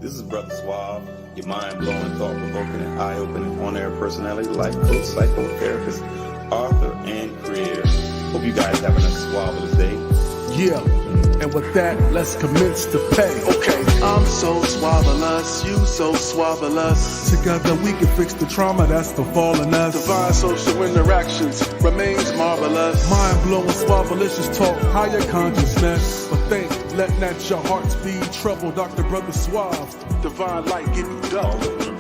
This is Brother Suave, your mind-blowing, thought-provoking, and eye-opening on-air personality, life coach, psychotherapist, author, and creator. Hope you guys having a suaveless day. Yeah, and with that, let's commence to pay. Okay, I'm so suavelous, you so suavelous. Together we can fix the trauma that's befallen us. Divine social interactions remains marvelous. Mind-blowing, suavelicious talk, higher consciousness. But think, let not your hearts be troubled, Dr. Brother Suave. Divine light give you double.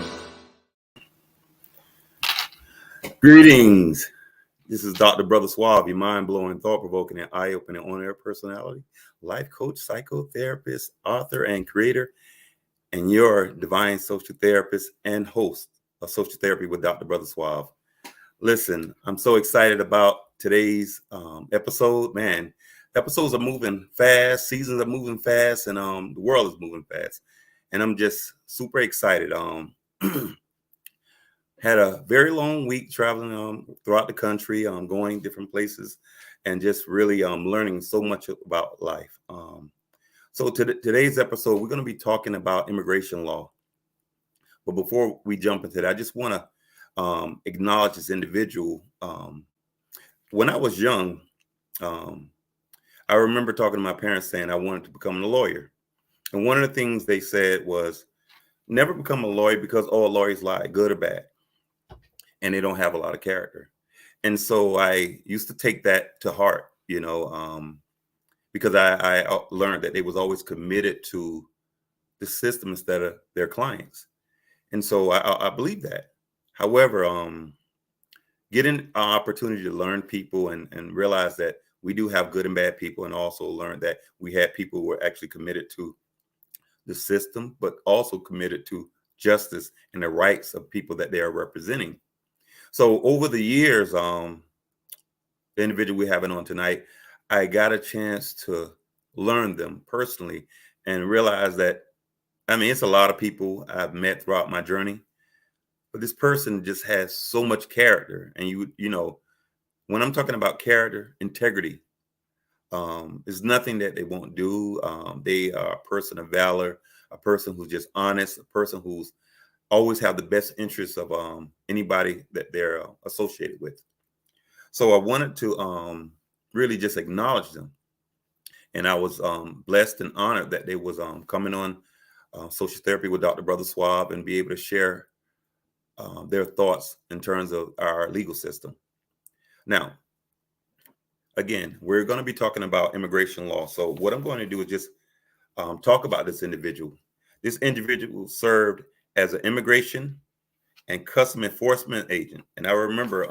Greetings. This is Dr. Brother Suave, your mind-blowing, thought-provoking, and eye-opening on-air personality, life coach, psychotherapist, author, and creator, and your divine social therapist and host of Social Therapy with Dr. Brother Suave. Listen, I'm so excited about today's episode. Man, episodes are moving fast, seasons are moving fast, and the world is moving fast. And I'm just super excited. Had a very long week traveling throughout the country, going different places, and just really learning so much about life. So today's episode, we're going to be talking about immigration law. But before we jump into that, I just want to acknowledge this individual. When I was young, I remember talking to my parents saying I wanted to become a lawyer. And one of the things they said was, never become a lawyer because all lawyers lie, good or bad. And they don't have a lot of character. And so I used to take that to heart, because I learned that they was always committed to the system instead of their clients. And so I believe that. However, getting an opportunity to learn people and realize that we do have good and bad people, and also learn that we had people who were actually committed to the system, but also committed to justice and the rights of people that they are representing. So over the years, the individual we're having on tonight, I got a chance to learn them personally and realize that, it's a lot of people I've met throughout my journey, but this person just has so much character. And when I'm talking about character, integrity, there's nothing that they won't do. They are a person of valor, a person who's just honest, a person who's always have the best interests of anybody that they're associated with. So I wanted to really just acknowledge them. And I was blessed and honored that they was coming on Social Therapy with Dr. Brother Suave and be able to share their thoughts in terms of our legal system. Now, again, we're going to be talking about immigration law. So what I'm going to do is just talk about this individual. This individual served as an immigration and custom enforcement agent. And I remember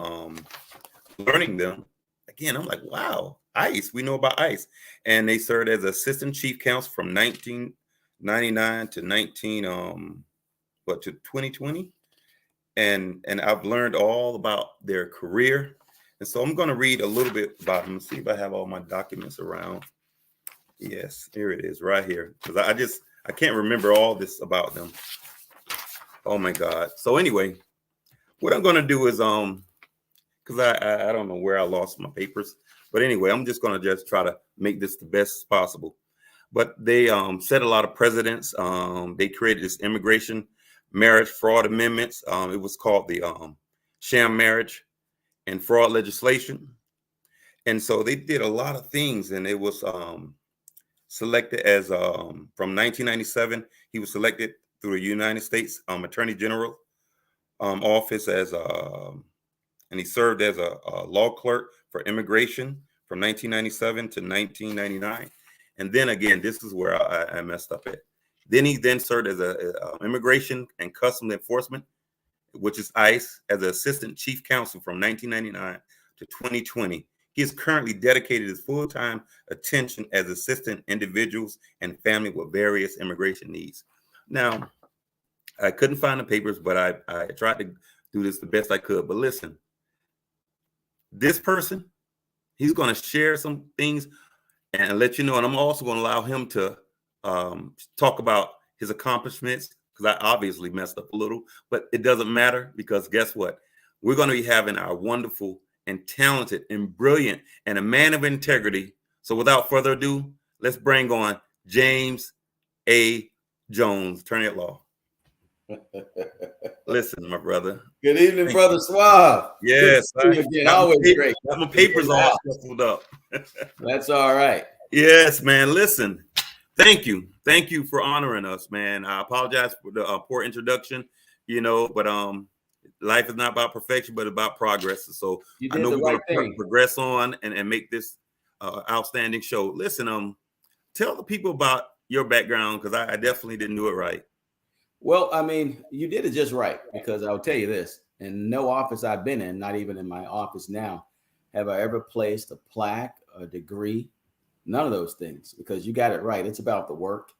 learning them. Again, I'm like, wow, ICE, we know about ICE. And they served as assistant chief counsel from 1999 to 2020. And I've learned all about their career. And so I'm going to read a little bit about them, see if I have all my documents around. Yes, here it is right here. Because I can't remember all this about them. Oh my God. So anyway, what I'm going to do is, because I don't know where I lost my papers, but anyway, I'm just going to just try to make this the best as possible. But they set a lot of precedents. They created this immigration marriage fraud amendments. It was called the sham marriage and fraud legislation. And so they did a lot of things, and it was selected as from 1997, he was selected through the United States Attorney General office and he served as a law clerk for immigration from 1997 to 1999. And then again, this is where I messed up at. Then he served as a immigration and customs enforcement, which is ICE, as an assistant chief counsel from 1999 to 2020. He is currently dedicated his full-time attention as assistant individuals and family with various immigration needs. Now, I couldn't find the papers, but I tried to do this the best I could. But listen, this person, he's going to share some things and let you know. And I'm also going to allow him to talk about his accomplishments, because I obviously messed up a little, but it doesn't matter, because guess what? We're going to be having our wonderful and talented and brilliant and a man of integrity. So without further ado, let's bring on James A. Jones, attorney at law. Listen, my brother. Good evening, Thank brother Suave. Yes, Good to see you again. Always great. got my Good to be papers in the all house. shuffled up. That's all right. Yes, man. Listen, thank you for honoring us, man. I apologize for the poor introduction, but life is not about perfection, but about progress. So You I did know the we're right going to thing. progress on and make this outstanding show. Listen, tell the people about your background, because I definitely didn't do it right. Well, I mean, you did it just right, because I'll tell you this: in no office I've been in, not even in my office now, have I ever placed a plaque, a degree, none of those things, because you got it right. It's about the work.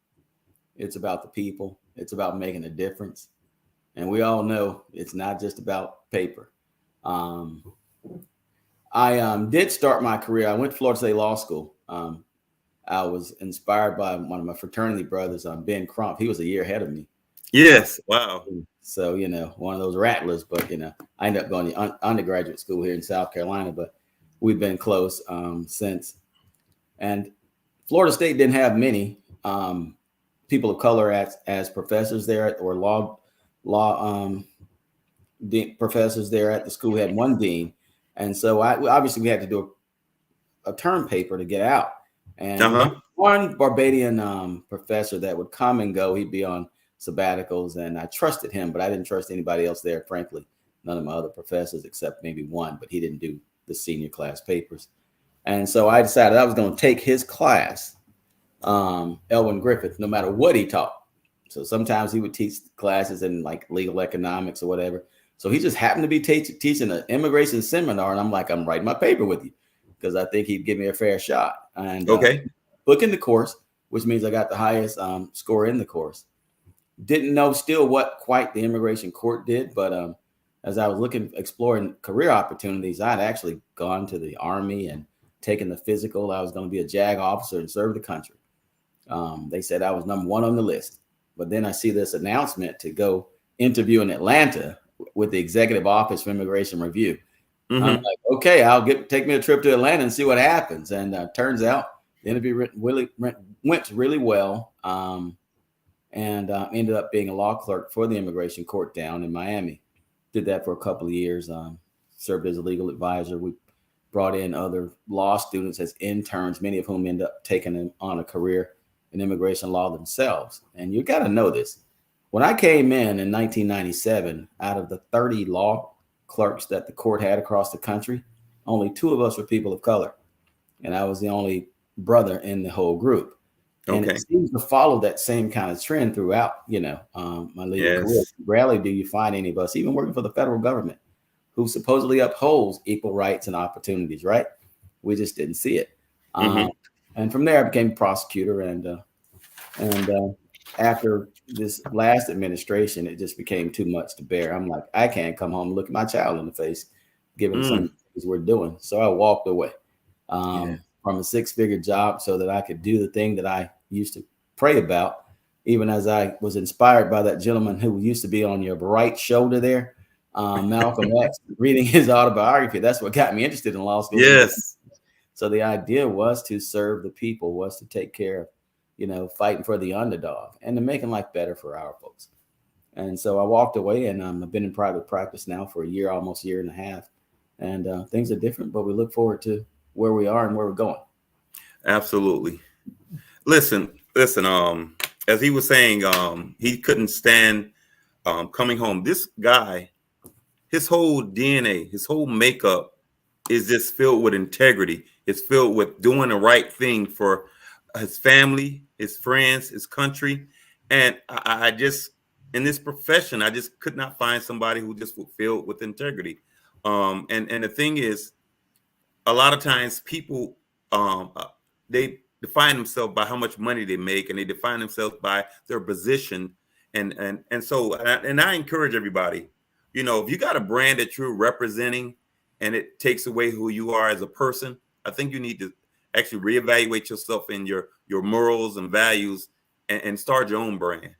It's about the people. It's about making a difference. And we all know it's not just about paper. I did start my career. I went to Florida State Law School. I was inspired by one of my fraternity brothers, Ben Crump. He was a year ahead of me. Yes. Wow. So, one of those rattlers, but, I ended up going to undergraduate school here in South Carolina, but we've been close since. And Florida State didn't have many people of color as professors there, or law professors there at the school. We had one dean. And so we had to do a term paper to get out. And one Barbadian professor that would come and go. He'd be on sabbaticals, and I trusted him, but I didn't trust anybody else there, frankly. None of my other professors, except maybe one, but he didn't do the senior class papers. And so I decided I was going to take his class, Elwin Griffith, no matter what he taught. So sometimes he would teach classes in like legal economics or whatever. So he just happened to be teaching an immigration seminar, and I'm like, I'm writing my paper with you, because I think he'd give me a fair shot. And book in the course, which means I got the highest score in the course. Didn't know still what quite the immigration court did, but as I was exploring career opportunities, I'd actually gone to the Army and taken the physical. I was going to be a JAG officer and serve the country. They said I was number one on the list. But then I see this announcement to go interview in Atlanta with the Executive Office for Immigration Review. I'm like, okay, take me a trip to Atlanta and see what happens. And turns out the interview went really well. And ended up being a law clerk for the immigration court down in Miami. Did that for a couple of years, served as a legal advisor. We brought in other law students as interns, many of whom ended up taking on a career in immigration law themselves. And you got to know this. When I came in 1997, out of the 30 law clerks that the court had across the country, only 2 of us were people of color. And I was the only brother in the whole group. And it seems to follow that same kind of trend throughout, my legal career. Rarely do you find any of us, even working for the federal government, who supposedly upholds equal rights and opportunities, right? We just didn't see it. And from there, I became a prosecutor. And after this last administration, it just became too much to bear. I'm like, I can't come home and look at my child in the face, given some of the things we're doing. So I walked away. From a 6-figure job so that I could do the thing that I used to pray about, even as I was inspired by that gentleman who used to be on your right shoulder there, Malcolm X, reading his autobiography. That's what got me interested in law school. Yes. So the idea was to serve the people, was to take care of, fighting for the underdog and to making life better for our folks. And so I walked away, and I've been in private practice now for a year, almost a year and a half. And things are different, but we look forward to where we are and where we're going. Absolutely. Listen, as he was saying, he couldn't stand coming home. This guy, his whole DNA, his whole makeup is just filled with integrity. It's filled with doing the right thing for his family, his friends, his country. And I just, in this profession, I just could not find somebody who just was filled with integrity. And the thing is, a lot of times people they define themselves by how much money they make, and they define themselves by their position. And so I encourage everybody, if you got a brand that you're representing and it takes away who you are as a person, I think you need to actually reevaluate yourself in your morals and values and start your own brand.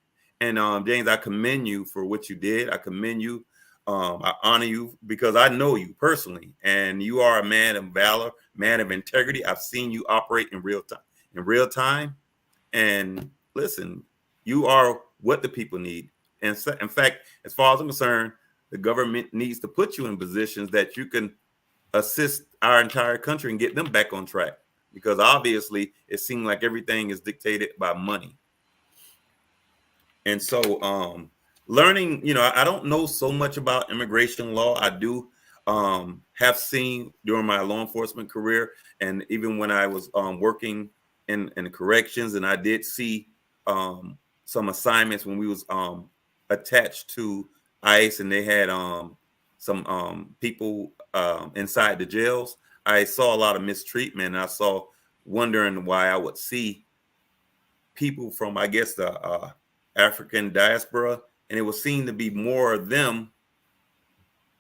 And James, I commend you for what you did. I commend you. I honor you because I know you personally, and you are a man of valor, man of integrity. I've seen you operate in real time. And listen, You are what the people need. And so, in fact, as far as I'm concerned, the government needs to put you in positions that you can assist our entire country and get them back on track. Because obviously, it seems like everything is dictated by money. And so, learning, I don't know so much about immigration law. I do have seen during my law enforcement career, and even when I was working in corrections, and I did see some assignments when we was attached to ICE, and they had some people inside the jails. I saw a lot of mistreatment. And I saw wondering why I would see people from, I guess, the African diaspora, and it would seem to be more of them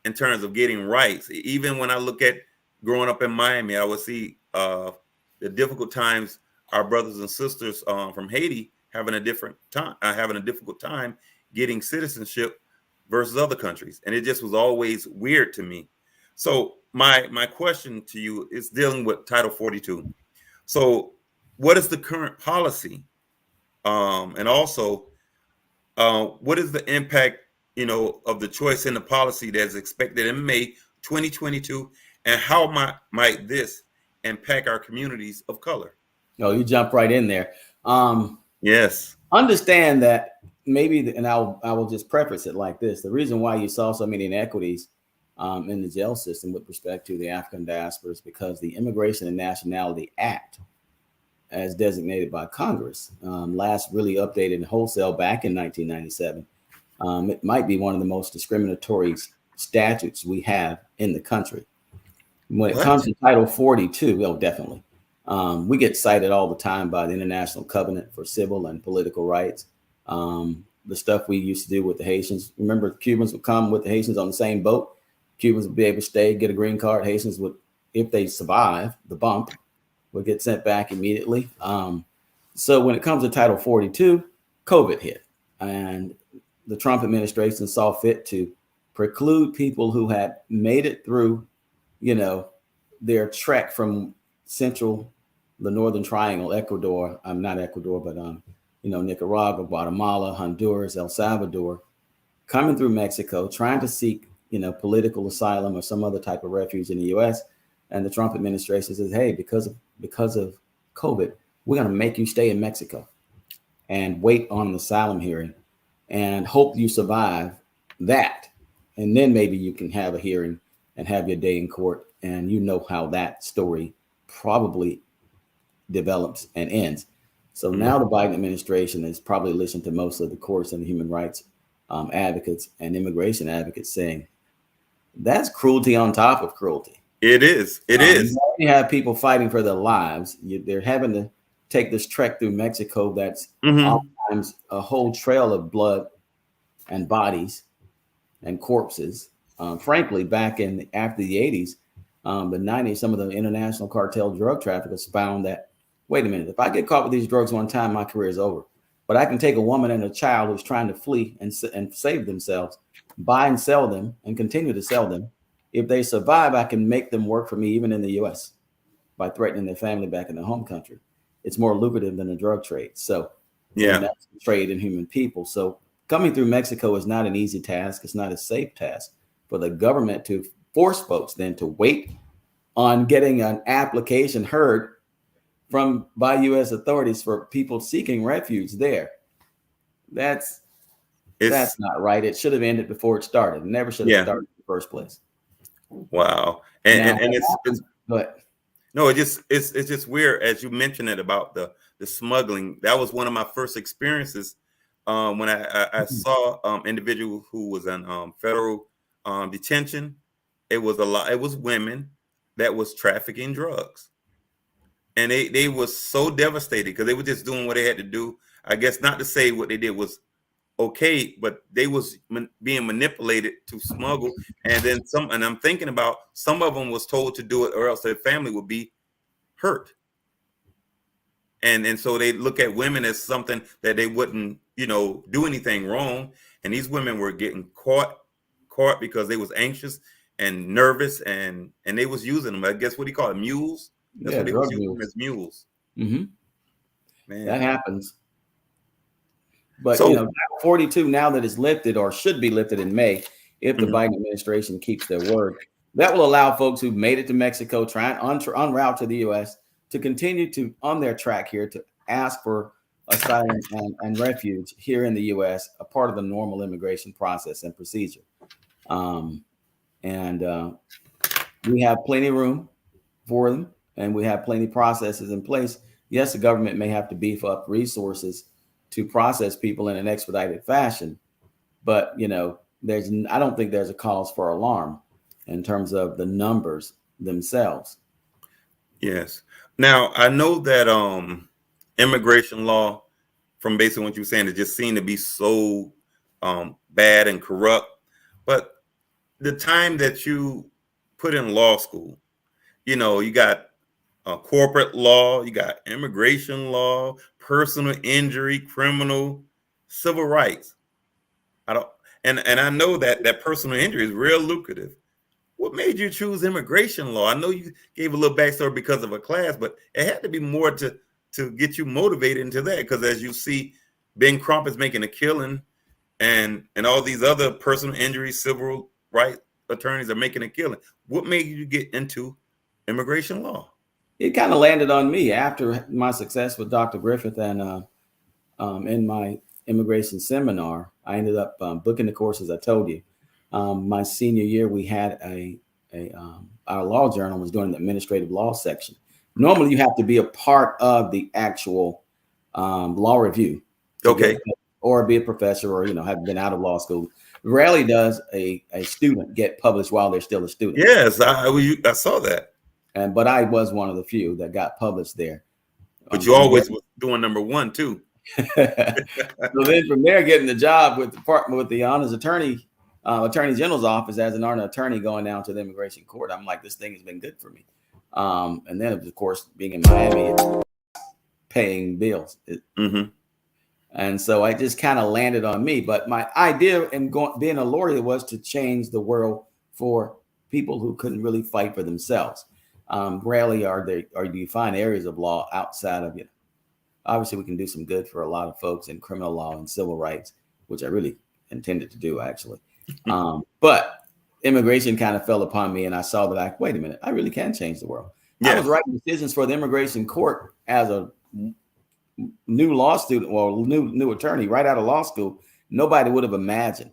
in terms of getting rights. Even when I look at growing up in Miami, I would see the difficult times our brothers and sisters from Haiti having a difficult time getting citizenship versus other countries, and it just was always weird to me. So my question to you is dealing with Title 42. So, what is the current policy? And also, what is the impact, of the choice in the policy that's expected in May 2022, and how might this impact our communities of color? No, you jump right in there. Yes. Understand that maybe, and I will just preface it like this: the reason why you saw so many inequities in the jail system with respect to the African diaspora is because the Immigration and Nationality Act, as designated by Congress, last really updated and wholesale back in 1997. It might be one of the most discriminatory statutes we have in the country. When it comes to Title 42, oh, definitely. We get cited all the time by the International Covenant for Civil and Political Rights. The stuff we used to do with the Haitians. Remember, Cubans would come with the Haitians on the same boat. Cubans would be able to stay, get a green card. Haitians would, if they survive the bump, would get sent back immediately. So when it comes to Title 42, COVID hit, and the Trump administration saw fit to preclude people who had made it through, their trek from the Northern Triangle, Ecuador, not Ecuador, but Nicaragua, Guatemala, Honduras, El Salvador, coming through Mexico, trying to seek, political asylum or some other type of refuge in the U.S. And the Trump administration says, hey, because of COVID, we're going to make you stay in Mexico and wait on an asylum hearing and hope you survive that. And then maybe you can have a hearing and have your day in court. And you know how that story probably develops and ends. So now the Biden administration has probably listened to most of the courts and the human rights advocates and immigration advocates saying that's cruelty on top of cruelty. It is. It is. You have people fighting for their lives. They're having to take this trek through Mexico that's oftentimes a whole trail of blood and bodies and corpses. Frankly, back after the 80s, the 90s, some of the international cartel drug traffickers found that, wait a minute, if I get caught with these drugs one time, my career is over. But I can take a woman and a child who's trying to flee and save themselves, buy and sell them, and continue to sell them. If they survive, I can make them work for me, even in the U.S., by threatening their family back in their home country. It's more lucrative than the drug trade. So, that's the trade in human people. So, coming through Mexico is not an easy task. It's not a safe task for the government to force folks then to wait on getting an application heard by U.S. authorities for people seeking refuge there. That's not right. It should have ended before it started. It never should have started in the first place. Wow. And it's but no, it's just weird, as you mentioned it about the smuggling. That was one of my first experiences when I saw individual who was in federal detention. It was women that was trafficking drugs. And they was so devastated because they were just doing what they had to do. I guess not to say what they did was okay, but they was being manipulated to smuggle. And then and I'm thinking about some of them was told to do it or else their family would be hurt. And so they look at women as something that they wouldn't, do anything wrong. And these women were getting caught because they was anxious and nervous and they was using them. I guess what do you call it? Mules? That's what they was using them as mules. Mm-hmm. Man. That happens. But So, 42 now that it's lifted or should be lifted in May, if the Mhm. Biden administration keeps their word, that will allow folks who've made it to Mexico, trying en route to the U.S., to continue to on their track here to ask for asylum and refuge here in the U.S., a part of the normal immigration process and procedure. And we have plenty of room for them, and we have plenty of processes in place. Yes, the government may have to beef up resources to process people in an expedited fashion, but I don't think there's a cause for alarm in terms of the numbers themselves. yes. Now I know that immigration law, from basically what you're saying, it just seemed to be so bad and corrupt. But the time that you put in law school, you got corporate law, you got immigration law, personal injury, criminal, civil rights. I don't, and I know that personal injury is real lucrative. What made you choose immigration law? I know you gave a little backstory because of a class, but it had to be more to get you motivated into that. Because as you see, Ben Crump is making a killing, and all these other personal injury, civil rights attorneys are making a killing. What made you get into immigration law? It kind of landed on me after my success with Dr. Griffith, and in my immigration seminar, I ended up booking the course, as I told you. My senior year, we had our law journal was doing the administrative law section. Normally, you have to be a part of the actual law review, Okay. or be a professor, or have been out of law school. Rarely does a student get published while they're still a student. Yes, I saw that. But I was one of the few that got published there. But you always was doing number one too. So then from there, getting the job with the honors attorney general's office as an honor attorney, going down to the immigration court, I'm like, this thing has been good for me. And then, of course, being in Miami, paying bills. And so I just kind of landed on me. But my idea in being a lawyer was to change the world for people who couldn't really fight for themselves. Rarely do you find areas of law outside of obviously we can do some good for a lot of folks in criminal law and civil rights, which I really intended to do, actually. But immigration kind of fell upon me, and I saw that wait a minute, I really can change the world. I was writing decisions for the immigration court as a new law student or new attorney right out of law school. Nobody would have imagined.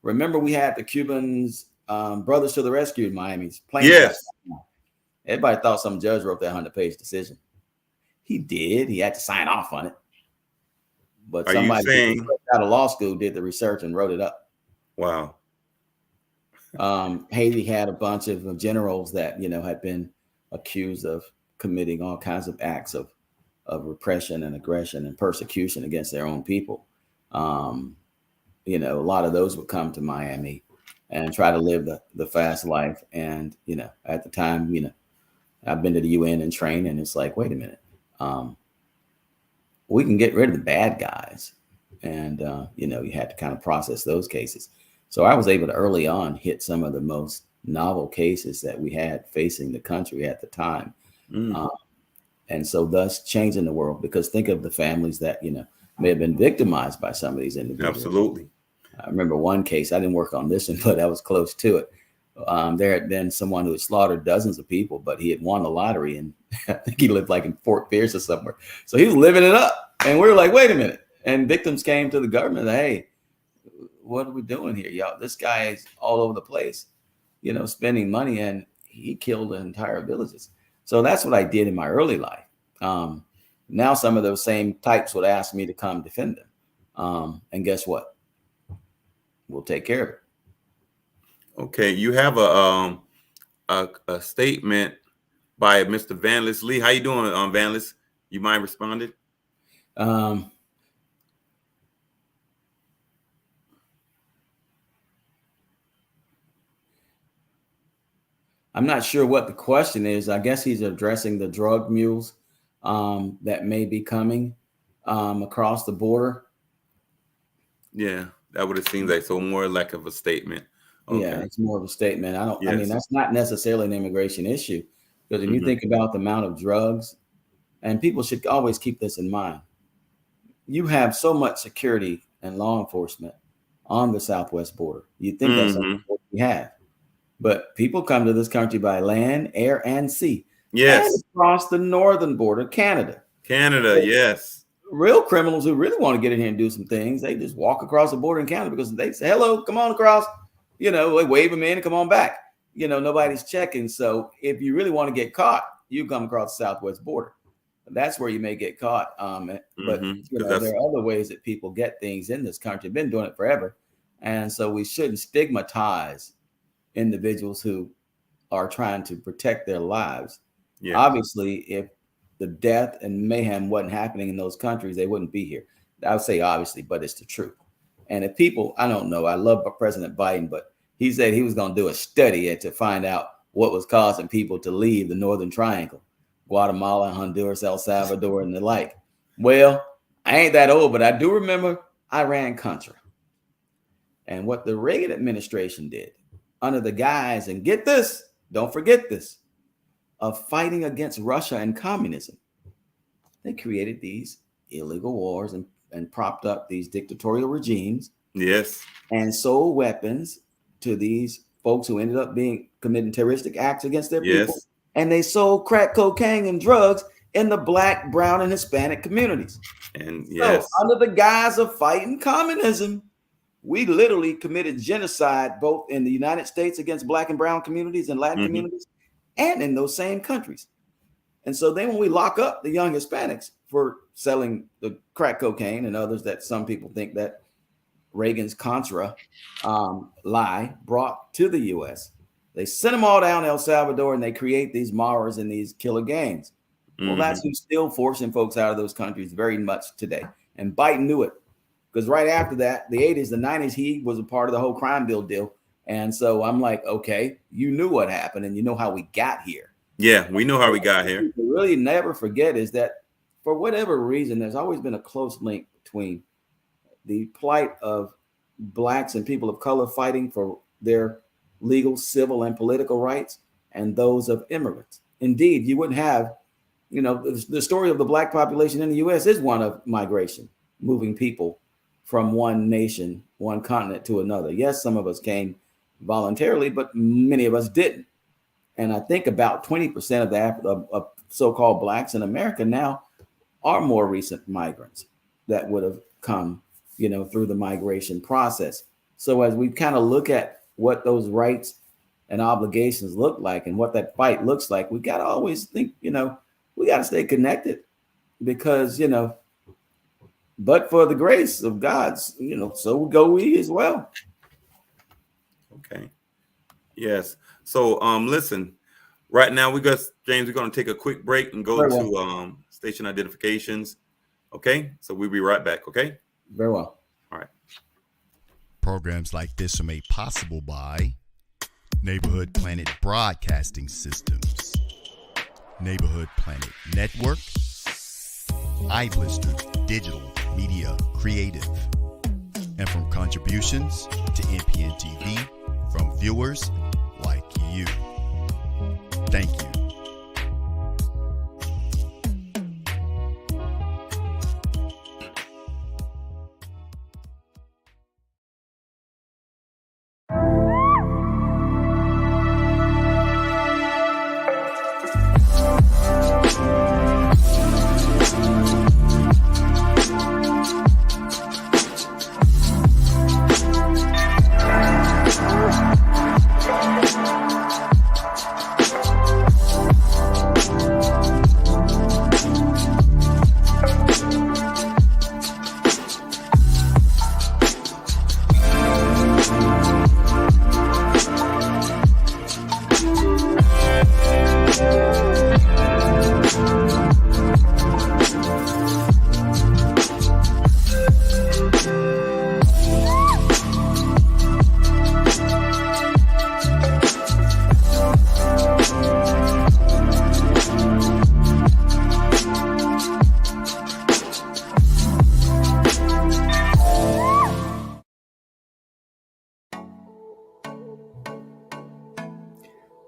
Remember, we had the Cubans, Brothers to the Rescue in Miami's plane. Yes. Everybody thought some judge wrote that 100-page decision. He did. He had to sign off on it. But somebody out of law school did the research and wrote it up. Wow. Haiti had a bunch of generals that, had been accused of committing all kinds of acts of repression and aggression and persecution against their own people. A lot of those would come to Miami and try to live the fast life. And, at the time, I've been to the UN and trained, and it's like, wait a minute. We can get rid of the bad guys. And, you had to kind of process those cases. So I was able to early on hit some of the most novel cases that we had facing the country at the time. And so thus changing the world, because think of the families that, may have been victimized by some of these individuals. Absolutely. I remember one case, I didn't work on this one, but I was close to it. There had been someone who had slaughtered dozens of people, but he had won the lottery, and I think he lived like in Fort Pierce or somewhere. So he was living it up, and we were like, wait a minute. And victims came to the government, hey, what are we doing here? Y'all, this guy is all over the place, spending money, and he killed entire villages. So that's what I did in my early life. Now some of those same types would ask me to come defend them. And guess what? We'll take care of it. Okay, you have a statement by Mr. Vanlis Lee. How you doing, Vanlis? You mind responding? I'm not sure what the question is. I guess he's addressing the drug mules that may be coming across the border. Yeah, that would have seemed like so more like of a statement. Okay. Yeah, it's more of a statement. I mean, that's not necessarily an immigration issue, because if you think about the amount of drugs, and people should always keep this in mind, you have so much security and law enforcement on the southwest border. You'd think that's something we have. But people come to this country by land, air, and sea. Yes. And across the northern border, Canada. Canada, yes. Real criminals who really want to get in here and do some things, they just walk across the border in Canada because they say, hello, come on across. You know, they wave them in and come on back. You know, nobody's checking. So if you really want to get caught, you come across the southwest border. That's where you may get caught. But you know, there are other ways that people get things in this country. Been doing it forever. And so we shouldn't stigmatize individuals who are trying to protect their lives. Yeah. Obviously, if the death and mayhem wasn't happening in those countries, they wouldn't be here. I would say obviously, but it's the truth. And if people, I don't know, I love President Biden, but he said he was going to do a study to find out what was causing people to leave the Northern Triangle, Guatemala, Honduras, El Salvador, and the like. Well, I ain't that old, but I do remember Iran-Contra. And what the Reagan administration did under the guise, and get this, don't forget this, of fighting against Russia and communism. They created these illegal wars and propped up these dictatorial regimes. Yes. And sold weapons to these folks who ended up committing terroristic acts against their people. And they sold crack cocaine and drugs in the Black, brown, and Hispanic communities. And so under the guise of fighting communism, we literally committed genocide both in the United States against Black and brown communities and Latin communities and in those same countries. And so then when we lock up the young Hispanics for selling the crack cocaine and others that some people think that Reagan's Contra lie brought to the U.S., they send them all down El Salvador and they create these Maras and these killer gangs. Well, that's who's still forcing folks out of those countries very much today. And Biden knew it. Because right after that, the 80s, the 90s, he was a part of the whole crime bill deal. And so I'm like, okay, you knew what happened and you know how we got here. Yeah, we know how we got here. What you really never forget is that for whatever reason, there's always been a close link between the plight of Blacks and people of color fighting for their legal, civil, and political rights and those of immigrants. Indeed, you wouldn't have, you know, the story of the Black population in the U.S. is one of migration, moving people from one nation, one continent to another. Yes, some of us came voluntarily, but many of us didn't. And I think about 20% of so-called Blacks in America now are more recent migrants that would have come, you know, through the migration process. So as we kind of look at what those rights and obligations look like and what that fight looks like, we got to always think, you know, we got to stay connected because, you know, but for the grace of God's, you know, so go we as well. Okay. Yes. So listen, right now we're going to take a quick break and go to station identifications. Okay. So we'll be right back. Okay. Very well. All right. Programs like this are made possible by Neighborhood Planet Broadcasting Systems, Neighborhood Planet Network, iBlister Digital Media Creative, and from contributions to NPN TV from viewers like you. Thank you.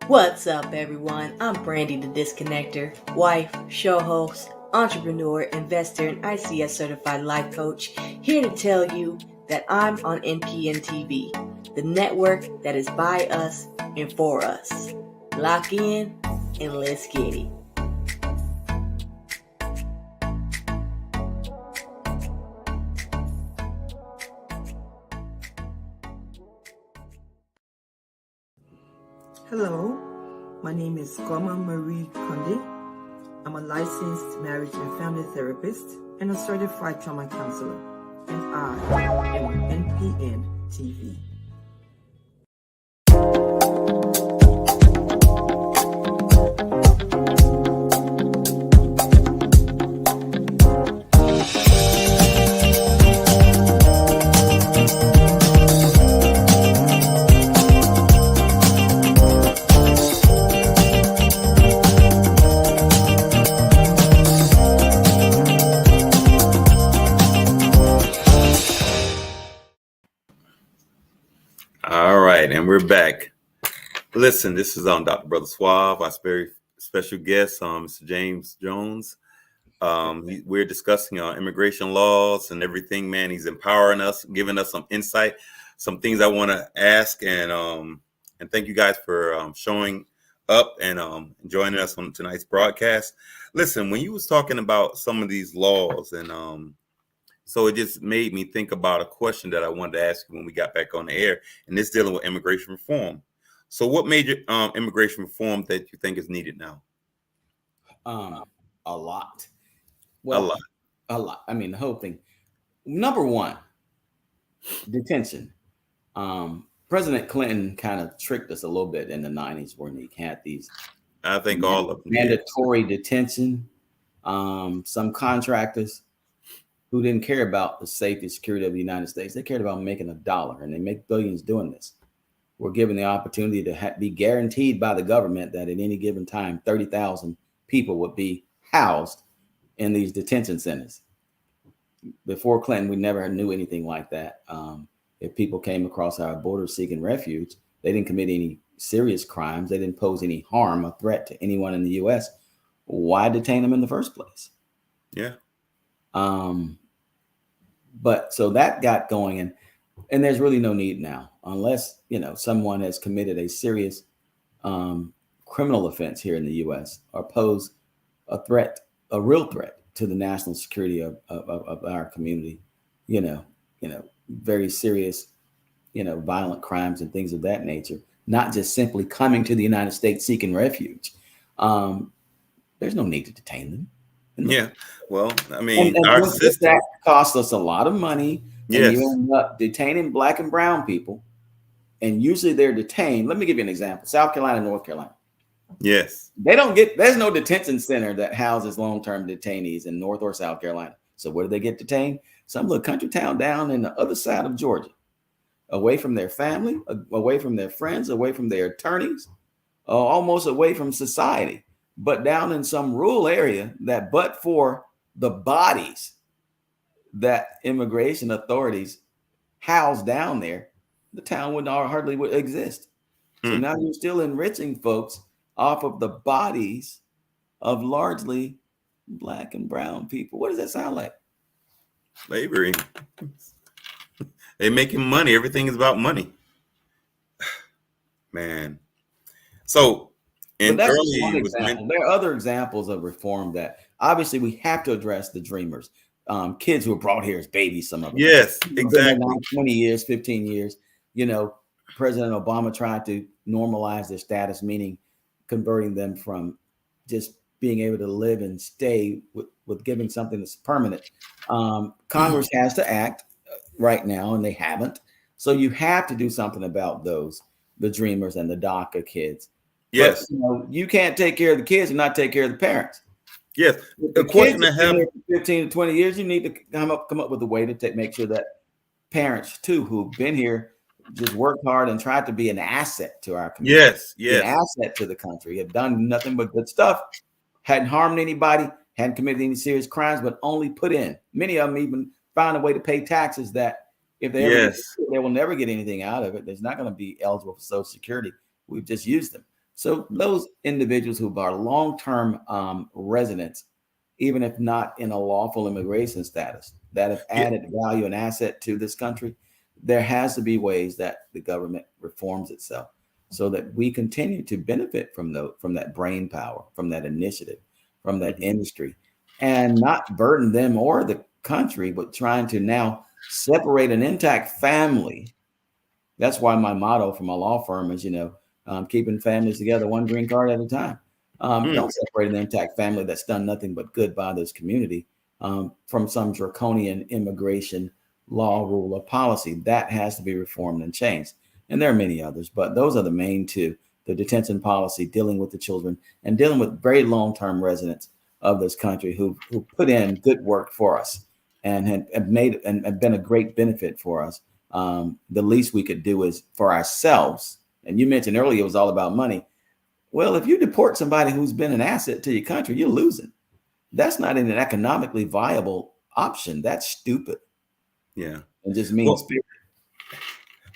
What's up, everyone? I'm Brandy the Disconnector, wife, show host, entrepreneur, investor, and ICS certified life coach, here to tell you that I'm on NPN TV, the network that is by us and for us. Lock in and let's get it. Hello, my name is Goma Marie Conde. I'm a licensed marriage and family therapist and a certified trauma counselor, and I am on NPN TV. All right, and we're back. Listen, this is on Dr. Brother Suave, our very special guest, Mr. James Jones. We're discussing immigration laws and everything, man. He's empowering us, giving us some insight, some things I want to ask, and thank you guys for showing up and joining us on tonight's broadcast. Listen, when you was talking about some of these laws, and so it just made me think about a question that I wanted to ask you when we got back on the air, and it's dealing with immigration reform. So what major immigration reform that you think is needed now? A lot. A lot. I mean, the whole thing. Number one, detention. President Clinton kind of tricked us a little bit in the 90s when he had these. I think all of them. Mandatory detention. Some contractors who didn't care about the safety and security of the United States. They cared about making $1, and they make billions doing this. We're given the opportunity to be guaranteed by the government that at any given time, 30,000 people would be housed in these detention centers. Before Clinton, we never knew anything like that. If people came across our border seeking refuge, they didn't commit any serious crimes. They didn't pose any harm or threat to anyone in the U.S. Why detain them in the first place? Yeah. But so that got going, and there's really no need now, unless, someone has committed a serious criminal offense here in the U.S. or pose a real threat to the national security of our community, very serious, violent crimes and things of that nature, not just simply coming to the United States seeking refuge. There's no need to detain them. Yeah. Well, I mean, and our system that costs us a lot of money. Yes. And you end up detaining Black and brown people, and usually they're detained. Let me give you an example. South Carolina, North Carolina. Yes. There's no detention center that houses long-term detainees in North or South Carolina. So where do they get detained? Some little country town down in the other side of Georgia, away from their family, away from their friends, away from their attorneys, almost away from society, but down in some rural area that, but for the bodies that immigration authorities house down there, the town would hardly exist. So now you're still enriching folks off of the bodies of largely Black and brown people. What does that sound like? Slavery. They're making money. Everything is about money. Man. So But that's just one example. There are other examples of reform that obviously we have to address. The dreamers, kids who were brought here as babies, some of them. Yes, exactly. 20 years, 15 years. President Obama tried to normalize their status, meaning converting them from just being able to live and stay with giving something that's permanent. Congress has to act right now, and they haven't. So you have to do something about the dreamers and the DACA kids. Yes. But, you can't take care of the kids and not take care of the parents. Yes. The question I have, 15 to 20 years, you need to come up with a way to make sure that parents too, who've been here, just worked hard and tried to be an asset to our community. Yes. An asset to the country, have done nothing but good stuff, hadn't harmed anybody, hadn't committed any serious crimes, but only put in. Many of them even found a way to pay taxes that if they ever they will never get anything out of it. There's not going to be eligible for Social Security. We've just used them. So those individuals who are long-term residents even if not in a lawful immigration status, that have added value and asset to this country, there has to be ways that the government reforms itself so that we continue to benefit from that brain power, from that initiative, from that industry, and not burden them or the country, but trying to now separate an intact family. That's why my motto for my law firm is, keeping families together one green card at a time. Don't separate an intact family that's done nothing but good by this community from some draconian immigration law, rule, or policy. That has to be reformed and changed. And there are many others, but those are the main two: the detention policy, dealing with the children, and dealing with very long-term residents of this country who put in good work for us and have made and have been a great benefit for us. The least we could do is for ourselves. And you mentioned earlier it was all about money. Well, if you deport somebody who's been an asset to your country, you're losing. That's not an economically viable option. That's stupid. Yeah, it just means.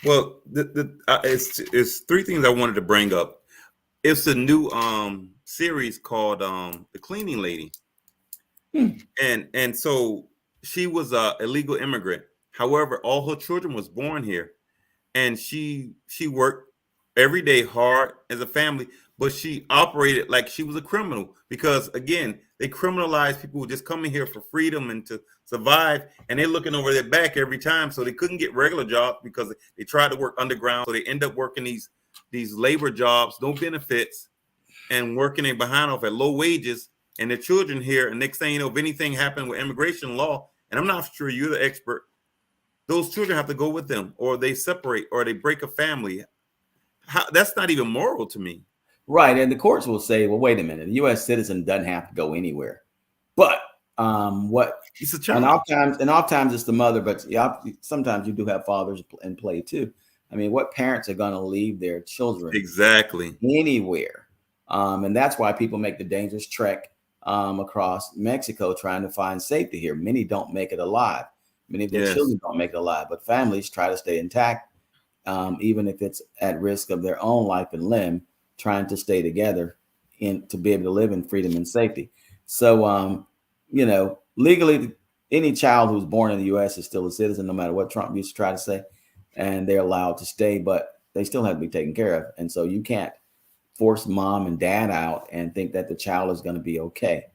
Well, it's three things I wanted to bring up. It's a new series called The Cleaning Lady, and so she was a illegal immigrant. However, all her children was born here, and she worked every day hard as a family, but she operated like she was a criminal because, again, they criminalize people who just come in here for freedom and to survive, and they're looking over their back every time, so they couldn't get regular jobs because they tried to work underground, so they end up working these labor jobs, no benefits, and working in behind off at low wages, and their children here, and next thing you know, if anything happened with immigration law, and I'm not sure you're the expert, those children have to go with them, or they separate, or they break a family. That's not even moral to me. Right. And the courts will say, well, wait a minute, a U.S. citizen doesn't have to go anywhere. But what it's a child. And oftentimes it's the mother, but sometimes you do have fathers in play too. I mean, what parents are going to leave their children exactly anywhere? And that's why people make the dangerous trek across Mexico trying to find safety here. Many don't make it alive. Many of their children don't make it alive, but families try to stay intact, even if it's at risk of their own life and limb, trying to stay together to be able to live in freedom and safety. So, legally, any child who's born in the U.S. is still a citizen, no matter what Trump used to try to say, and they're allowed to stay, but they still have to be taken care of. And so you can't force mom and dad out and think that the child is going to be okay,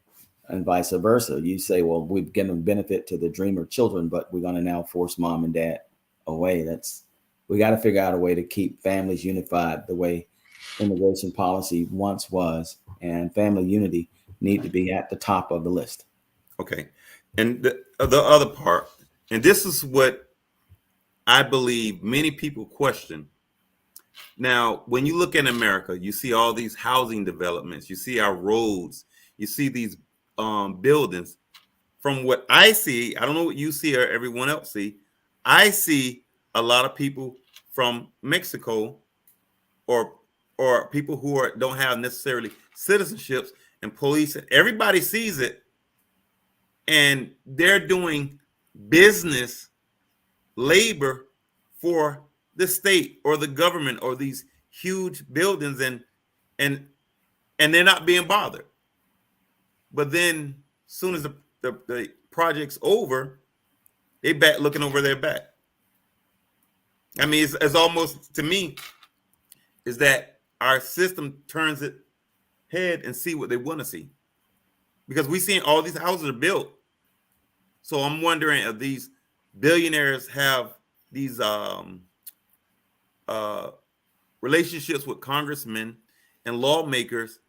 and vice versa. You say, well, we've given benefit to the dreamer children, but we're going to now force mom and dad away. We got to figure out a way to keep families unified the way immigration policy once was, and family unity need to be at the top of the list. Okay. And the other part, and this is what I believe many people question. Now, when you look in America, you see all these housing developments, you see our roads, you see these buildings. From what I see, I don't know what you see or everyone else see, I see a lot of people from Mexico or people who don't have necessarily citizenships, and police, everybody sees it, and they're doing business labor for the state or the government or these huge buildings, and they're not being bothered. But then as soon as the project's over, they back looking over their back. I mean, it's almost, to me, is that our system turns its head and see what they want to see, because we seeing all these houses are built. So I'm wondering if these billionaires have these relationships with congressmen and lawmakers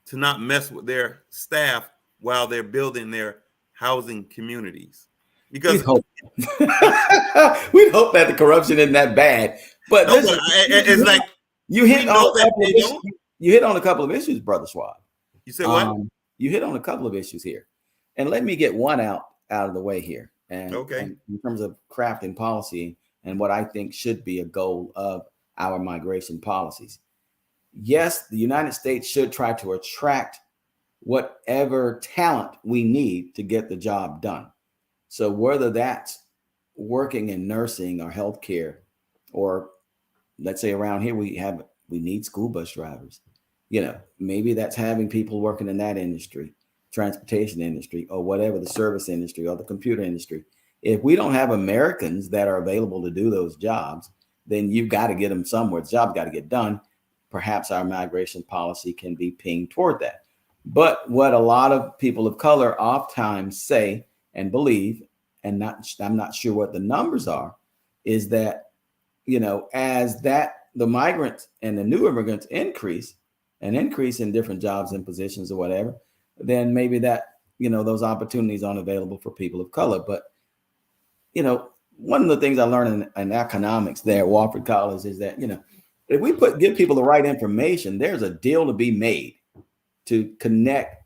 to not mess with their staff while they're building their housing communities. Because we'd hope that the corruption isn't that bad, but it's like you hit on a couple of issues, Brother Suave. You said what? You hit on a couple of issues here, and let me get one out of the way here. And in terms of crafting policy and what I think should be a goal of our migration policies. Yes, the United States should try to attract whatever talent we need to get the job done. So whether that's working in nursing or healthcare, or let's say around here we need school bus drivers. Maybe that's having people working in that industry, transportation industry or whatever, the service industry or the computer industry. If we don't have Americans that are available to do those jobs, then you've got to get them somewhere. The job's got to get done. Perhaps our migration policy can be pinged toward that. But what a lot of people of color oftentimes say and believe, and I'm not sure what the numbers are, is that, as the migrants and the new immigrants increase in different jobs and positions or whatever, then maybe that, those opportunities aren't available for people of color. But, one of the things I learned in economics there at Wofford College is that, if we give people the right information, there's a deal to be made to connect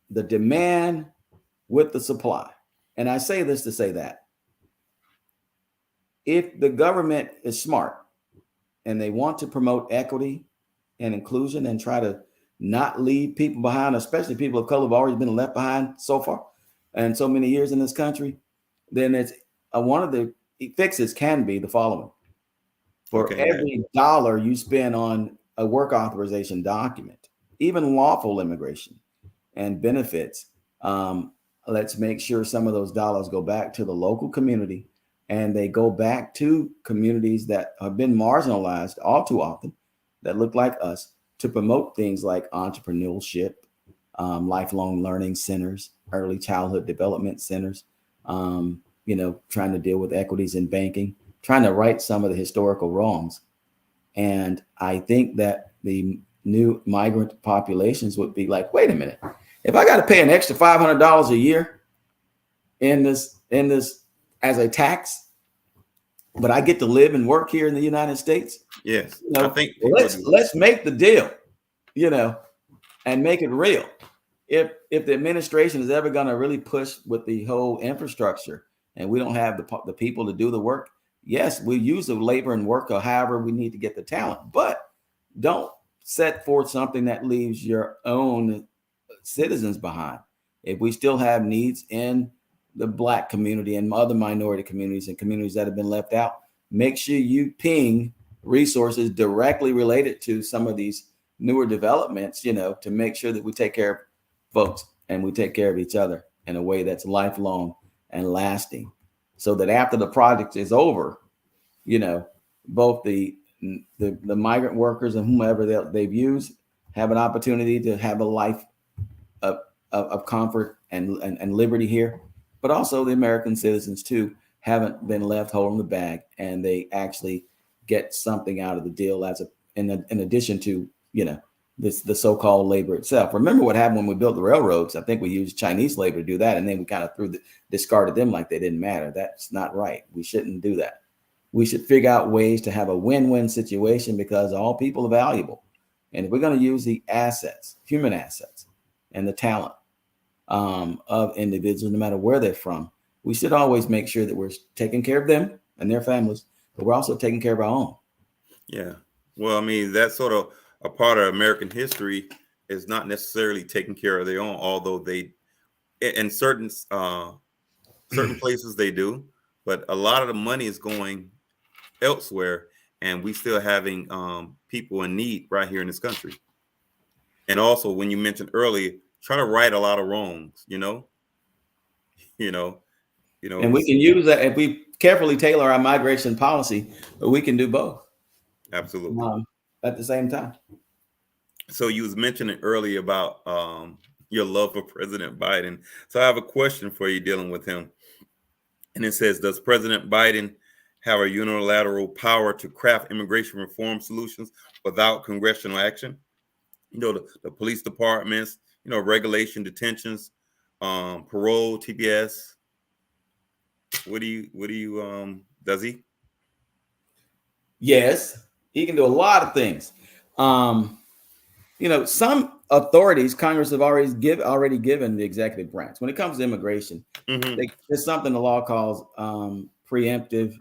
the demand with the supply. And I say this to say that if the government is smart and they want to promote equity and inclusion and try to not leave people behind, especially people of color who've already been left behind so far and so many years in this country, then it's one of the fixes can be the following. For every dollar you spend on a work authorization document, even lawful immigration and benefits, let's make sure some of those dollars go back to the local community, and they go back to communities that have been marginalized all too often, that look like us, to promote things like entrepreneurship, lifelong learning centers, early childhood development centers, trying to deal with equities in banking, trying to right some of the historical wrongs. And I think that the new migrant populations would be like, wait a minute, if I got to pay an extra $500 a year in this as a tax, but I get to live and work here in the United States. Yes, I think let's make the deal, and make it real. If the administration is ever going to really push with the whole infrastructure, and we don't have the people to do the work, yes, we use the labor and work, or however we need to get the talent, but don't set forth something that leaves your own citizens behind. If we still have needs in the Black community and other minority communities and communities that have been left out, make sure you ping resources directly related to some of these newer developments, to make sure that we take care of folks and we take care of each other in a way that's lifelong and lasting, so that after the project is over, both the migrant workers and whomever they've used have an opportunity to have a life of comfort and liberty here, but also the American citizens too haven't been left holding the bag, and they actually get something out of the deal in addition to the so-called labor itself. Remember what happened when we built the railroads? I think we used Chinese labor to do that, and then we kind of discarded them like they didn't matter. That's not right. We shouldn't do that. We should figure out ways to have a win-win situation, because all people are valuable. And if we're going to use the assets, human assets, and the talent of individuals, no matter where they're from, we should always make sure that we're taking care of them and their families, but we're also taking care of our own. Yeah. Well, I mean, that's sort of a part of American history, is not necessarily taking care of their own, although they, in certain places they do, but a lot of the money is going elsewhere, and we still having people in need right here in this country. And also, when you mentioned earlier, try to right a lot of wrongs, and we can use that if we carefully tailor our migration policy, but we can do both. Absolutely. At the same time. So you was mentioning earlier about your love for President Biden. So I have a question for you dealing with him. And it says, does President Biden have a unilateral power to craft immigration reform solutions without congressional action? The police departments, regulation, detentions, parole, TPS. What do you does he? Yes, he can do a lot of things. Some authorities Congress have already given the executive branch. When it comes to immigration, there's something the law calls preemption.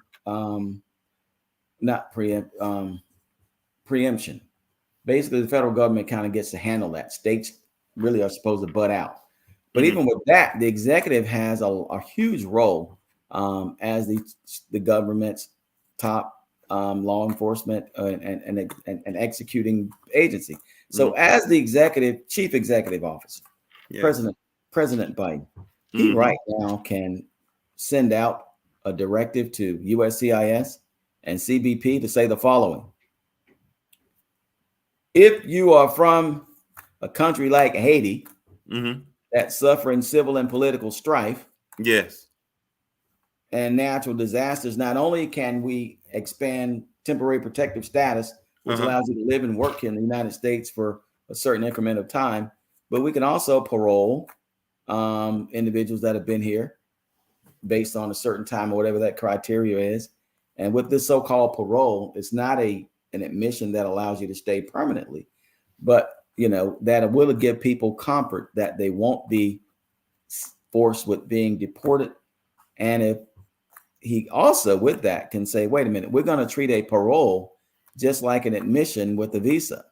Basically, the federal government kind of gets to handle that. States really are supposed to butt out. But even with that, the executive has a huge role as the government's top law enforcement and executing agency. So as the chief executive officer, President President Biden, he right now can send out a directive to USCIS and CBP to say the following. If you are from a country like Haiti that's suffering civil and political strife, yes, and natural disasters, not only can we expand temporary protective status, which allows you to live and work in the United States for a certain increment of time, but we can also parole individuals that have been here based on a certain time or whatever that criteria is. And with this so-called parole, it's not an admission that allows you to stay permanently, but that will give people comfort that they won't be forced with being deported. And if he also with that can say, wait a minute, we're going to treat a parole just like an admission with a visa.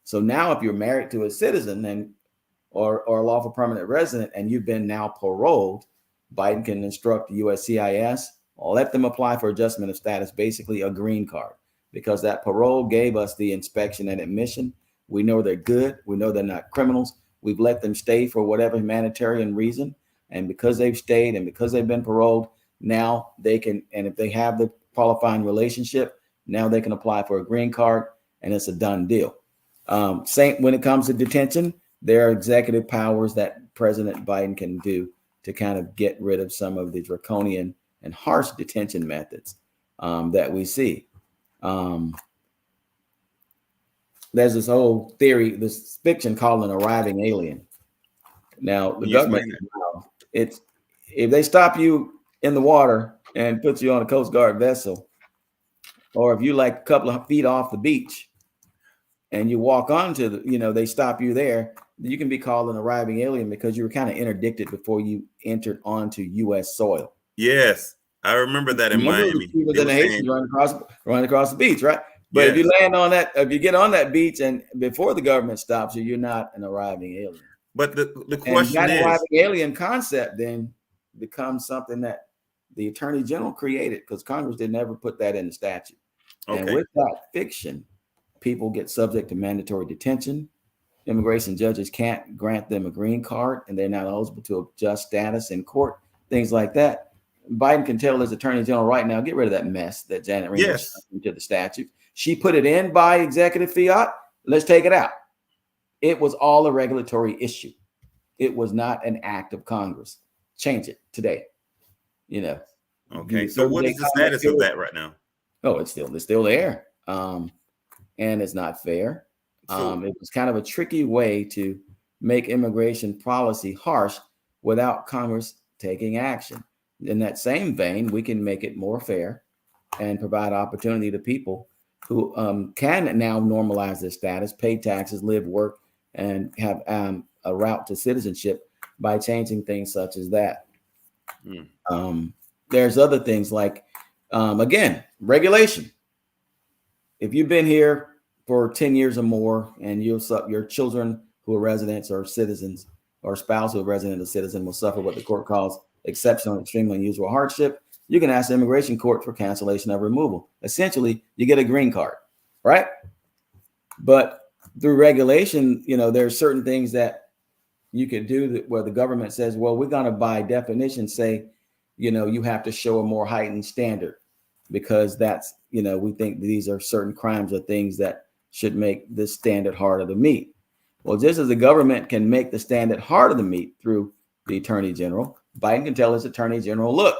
So now if you're married to a citizen or a lawful permanent resident and you've been now paroled, Biden can instruct the USCIS or let them apply for adjustment of status, basically a green card, because that parole gave us the inspection and admission. We know they're good. We know they're not criminals. We've let them stay for whatever humanitarian reason. And because they've stayed and because they've been paroled, now they can, and if they have the qualifying relationship, now they can apply for a green card and it's a done deal. Same when it comes to detention, there are executive powers that President Biden can do to kind of get rid of some of the draconian and harsh detention methods that we see. There's this whole theory, this fiction called an arriving alien. Now, the government, if they stop you in the water and put you on a Coast Guard vessel, or if you like a couple of feet off the beach and you walk onto they stop you there, you can be called an arriving alien because you were kind of interdicted before you entered onto U.S. soil. Yes, I remember that in Miami. The Haitians running across the beach, right? But if you land on that, if you get on that beach and before the government stops you, you're not an arriving alien. But the question and that is, arriving alien concept then becomes something that the Attorney General created because Congress did never put that in the statute. Okay. And with that fiction, people get subject to mandatory detention. Immigration judges can't grant them a green card, and they're not eligible to adjust status in court, things like that. Biden can tell his Attorney General right now, get rid of that mess that Janet Reno into the statute. She put it in by executive fiat. Let's take it out. It was all a regulatory issue. It was not an act of Congress. Change it today. Okay. So what is the status of that right now? Oh, it's still there. And it's not fair. It was kind of a tricky way to make immigration policy harsh without Congress taking action. In that same vein, we can make it more fair and provide opportunity to people who can now normalize their status, pay taxes, live, work, and have a route to citizenship by changing things such as that. There's other things like, again, regulation. If you've been here for 10 years or more and your children who are residents or citizens or spouse who are resident or citizen will suffer what the court calls exceptional, extremely unusual hardship, you can ask the immigration court for cancellation of removal. Essentially, you get a green card, right? But through regulation, there are certain things that you could do where the government says, well, we're going to by definition say, you have to show a more heightened standard because that's, we think these are certain crimes or things that should make this standard harder to meet. Well, just as the government can make the standard harder to meet through the Attorney General, Biden can tell his Attorney General, look,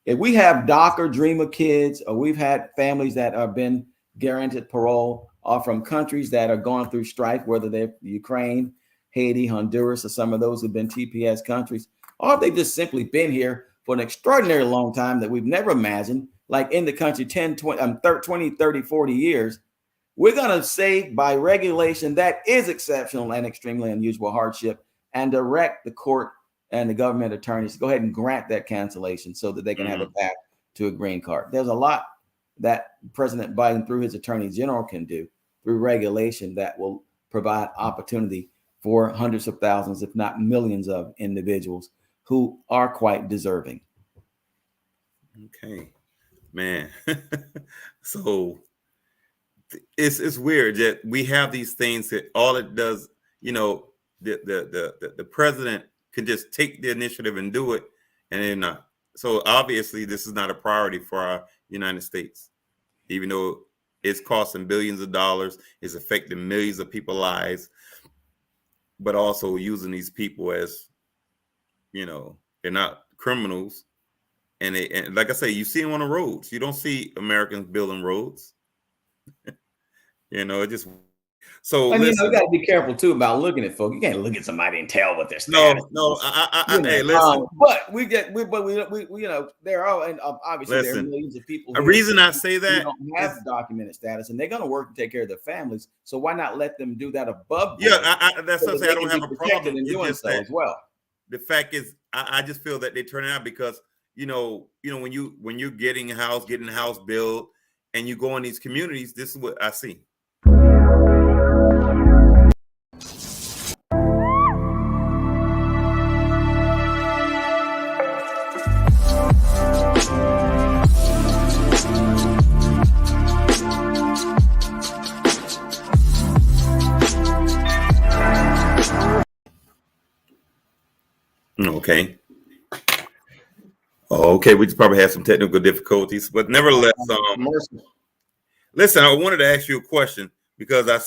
if we have DACA dreamer kids, or we've had families that have been guaranteed parole, or from countries that are going through strife, whether they're Ukraine, Haiti, Honduras, or some of those who've been TPS countries, or they've just simply been here for an extraordinary long time that we've never imagined, like in the country 10, 20, 30, 40 years, we're going to say by regulation that is exceptional and extremely unusual hardship and direct the court and the government attorneys to go ahead and grant that cancellation so that they can have a path to a green card. There's a lot that President Biden through his Attorney General can do through regulation that will provide opportunity for hundreds of thousands, if not millions of individuals who are quite deserving. Okay, man. So it's weird that we have these things that all it does, the president can just take the initiative and do it, and they're not. So obviously, this is not a priority for our United States, even though it's costing billions of dollars, it's affecting millions of people's lives, but also using these people as, they're not criminals. And like I say, you see them on the roads. You don't see Americans building roads. It just so. And listen, you got to be careful too about looking at folks. You can't look at somebody and tell what their no, status. no. Hey, listen. listen. But we there are, and obviously there are millions of people. A reason I say that don't have documented status, and they're going to work and take care of their families. So why not let them do that above? That's something I don't have a problem in doing so as well. The fact is, I just feel that they turn out because when you're getting a house built, and you go in these communities, this is what I see. Okay. Okay, we just probably had some technical difficulties, but nevertheless, listen, I wanted to ask you a question because I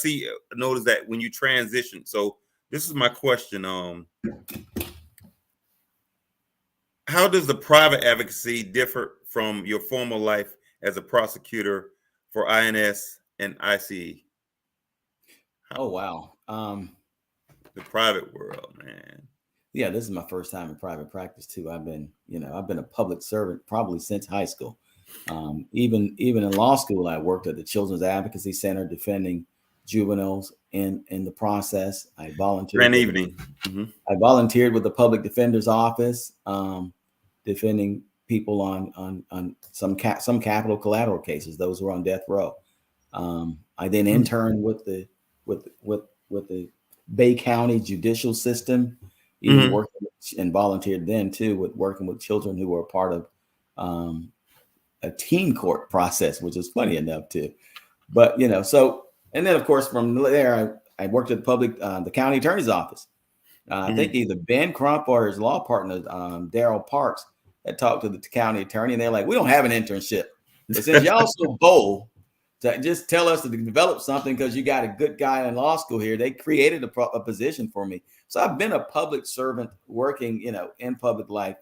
notice that when you transition. So this is my question. How does the private advocacy differ from your former life as a prosecutor for INS and ICE? Oh, wow. The private world, man. Yeah, this is my first time in private practice too. I've been a public servant probably since high school. Even in law school, I worked at the Children's Advocacy Center defending juveniles in the process. I volunteered. I volunteered with the Public Defender's Office, defending people on some capital collateral cases, those who are on death row. I then interned with the Bay County judicial system. Even working and volunteered then too with working with children who were a part of a teen court process, which is funny enough too. But so, and then of course from there I worked at the county attorney's office. I think either Ben Crump or his law partner Daryl Parks had talked to the county attorney, and they're like, "We don't have an internship. But since y'all so bold to just tell us to develop something because you got a good guy in law school here," they created a position for me. So I've been a public servant working, in public life,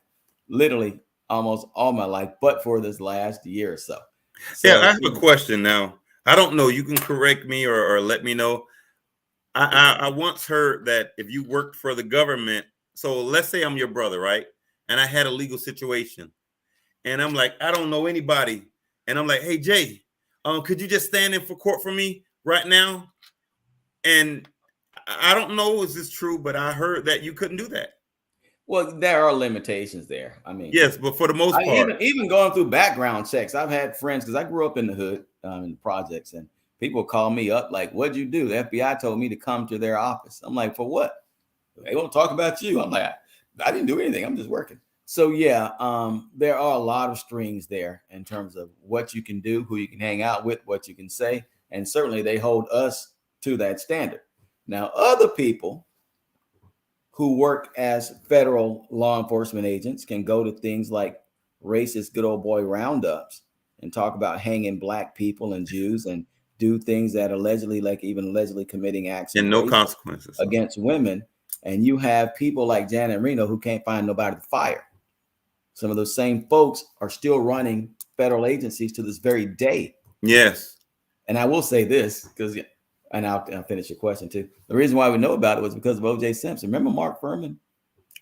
literally almost all my life, but for this last year or so. Yeah, I have a question now. I don't know. You can correct me or let me know. I once heard that if you worked for the government, so let's say I'm your brother, right? And I had a legal situation, and I'm like, I don't know anybody, and I'm like, hey Jay, could you just stand in for court for me right now? And I don't know, is this true, but I heard that you couldn't do that. Well, there are limitations there. I mean, yes, but for the most part, even going through background checks, I've had friends, because I grew up in the hood, in the projects, and people call me up like, "What'd you do?" The FBI told me to come to their office. I'm like, "For what?" They want to talk about you. I'm like, I didn't do anything. I'm just working. So yeah, there are a lot of strings there in terms of what you can do, who you can hang out with, what you can say, and certainly they hold us to that standard. Now, other people who work as federal law enforcement agents can go to things like racist good old boy roundups and talk about hanging black people and Jews and do things that allegedly committing acts and no consequences against women. And you have people like Janet Reno who can't find nobody to fire. Some of those same folks are still running federal agencies to this very day. Yes. And I will say this, because, and I'll finish your question too. The reason why we know about it was because of O.J. Simpson. Remember Mark Furman?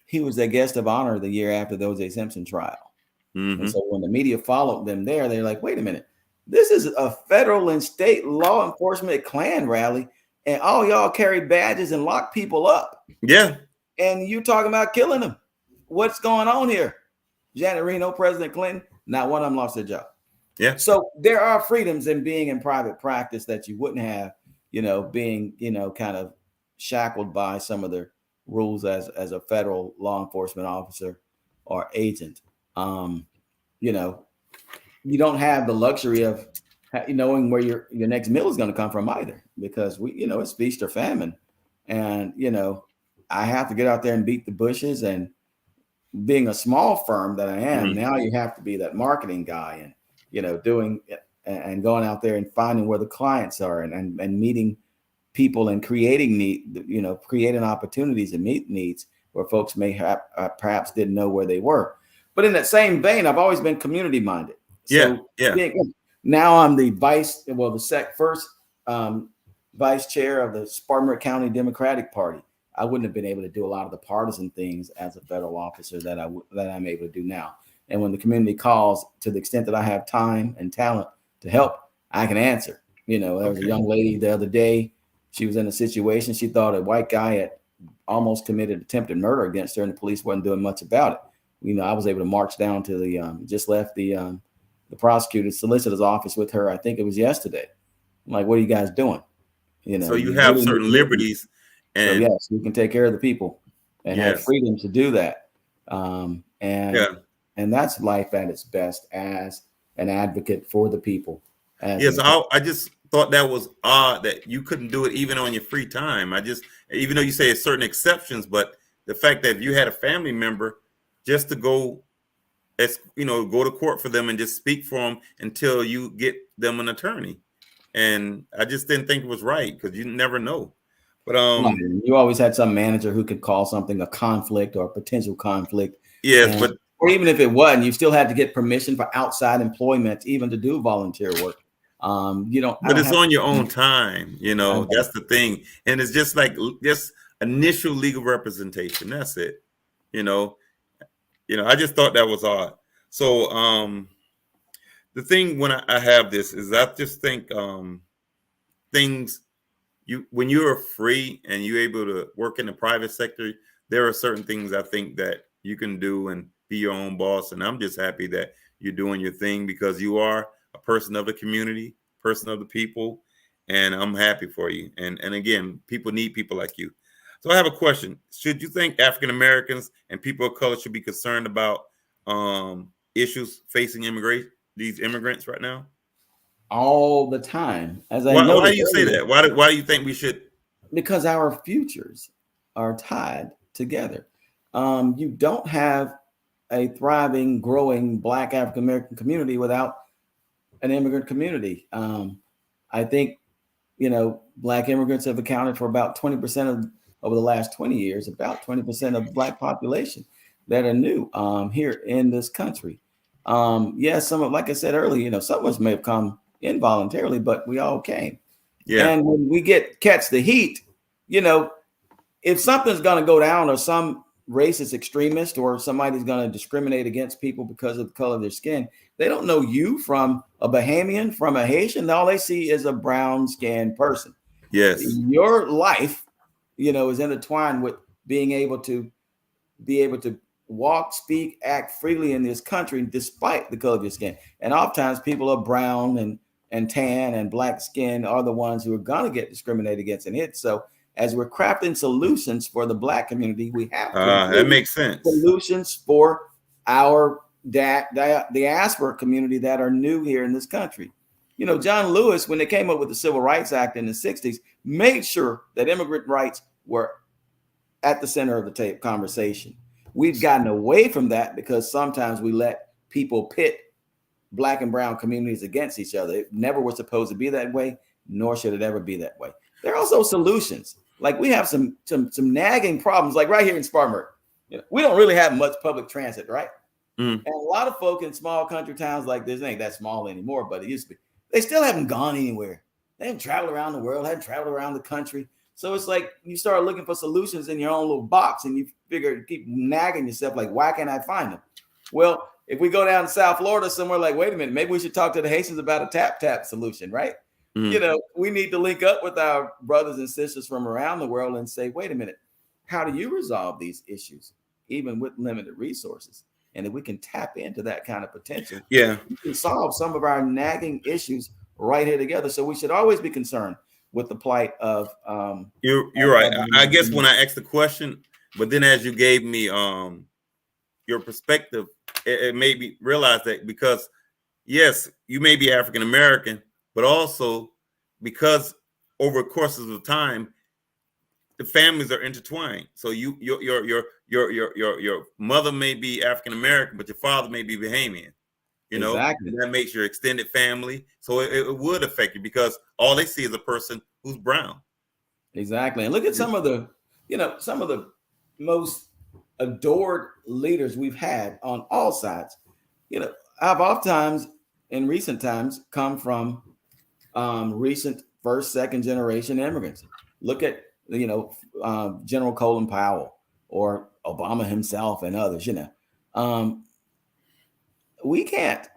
He was a guest of honor the year after the O.J. Simpson trial. And so when the media followed them there, they're like, wait a minute, this is a federal and state law enforcement Klan rally, and all y'all carry badges and lock people up. Yeah. And you talking about killing them. What's going on here? Janet Reno, President Clinton, not one of them lost their job. Yeah. So there are freedoms in being in private practice that you wouldn't have, being, kind of shackled by some of the rules as a federal law enforcement officer or agent. You don't have the luxury of knowing where your next meal is going to come from either, because it's feast or famine. And, I have to get out there and beat the bushes. And being a small firm that I am, now you have to be that marketing guy and, you know, doing and going out there and finding where the clients are and meeting people and creating opportunities and meet needs where folks may have perhaps didn't know where they were. But in that same vein, I've always been community minded. So now I'm the first vice chair of the Spartanburg County Democratic Party. I wouldn't have been able to do a lot of the partisan things as a federal officer that I'm able to do now. And when the community calls, to the extent that I have time and talent to help, I can answer. You know, there was a young lady the other day. She was in a situation. She thought a white guy had almost committed attempted murder against her, and the police wasn't doing much about it. You know, I was able to march down to just left the prosecutor's solicitor's office with her. I think it was yesterday. I'm like, what are you guys doing? You know, so you have really certain liberties, and so yes, we can take care of the people and have freedom to do that. And that's life at its best as an advocate for the people. I just thought that was odd that you couldn't do it even on your free time. Even though you say it's certain exceptions, but the fact that you had a family member just to go to court for them and just speak for them until you get them an attorney. And I just didn't think it was right because you never know. But you always had some manager who could call something a conflict or a potential conflict. Yes, or even if it wasn't, you still had to get permission for outside employment, even to do volunteer work. But it's on your own time, that's the thing. And it's just like initial legal representation. That's it. I just thought that was odd. So the thing when I have this is I just think when you're free and you're able to work in the private sector, there are certain things I think that you can do and be your own boss. And I'm just happy that you're doing your thing because you are a person of the community, person of the people, and I'm happy for you. And again, people need people like you. So I have a question. Should you think African Americans and people of color should be concerned about issues facing these immigrants right now? All the time. Why do you say that? Why do you think we should? Because our futures are tied together. You don't have a thriving, growing Black African American community without an immigrant community. I think, Black immigrants have accounted for about 20% over the last 20 years, about 20% of the Black population that are new here in this country. Like I said earlier, some of us may have come involuntarily, but we all came. Yeah. And when we catch the heat, if something's going to go down or some racist extremist or somebody's going to discriminate against people because of the color of their skin, they don't know you from a Bahamian, from a Haitian. All they see is a brown skinned person. Yes. Your life, is intertwined with being able to walk, speak, act freely in this country despite the color of your skin. And oftentimes people are brown and tan and black skin are the ones who are going to get discriminated against and hit. So as we're crafting solutions for the Black community, we have to that makes sense. Solutions for our diaspora community that are new here in this country. John Lewis, when they came up with the Civil Rights Act in the 60s, made sure that immigrant rights were at the center of the conversation. We've gotten away from that because sometimes we let people pit Black and brown communities against each other. It never was supposed to be that way, nor should it ever be that way. There are also solutions. Like we have some nagging problems, like right here in Spartanburg. We don't really have much public transit, right? And a lot of folk in small country towns like this, ain't that small anymore, but it used to be. They still haven't gone anywhere. They haven't traveled around the world, haven't traveled around the country. So it's like you start looking for solutions in your own little box and you keep nagging yourself like, why can't I find them? Well, if we go down to South Florida somewhere, like, wait a minute, maybe we should talk to the Haitians about a tap solution, right? We need to link up with our brothers and sisters from around the world and say, wait a minute, how do you resolve these issues, even with limited resources? And if we can tap into that kind of potential, we can solve some of our nagging issues right here together. So we should always be concerned with the plight of. You're right. I guess when I asked the question, but then as you gave me your perspective, it made me realize that because, yes, you may be African American, but also because over courses of time, the families are intertwined. So your mother may be African American, but your father may be Bahamian. Exactly. That makes your extended family. So it would affect you because all they see is a person who's brown. Exactly. And look at some of the, some of the most adored leaders we've had on all sides. I've oftentimes in recent times come from recent first, second generation immigrants. Look at, General Colin Powell or Obama himself and others, we can't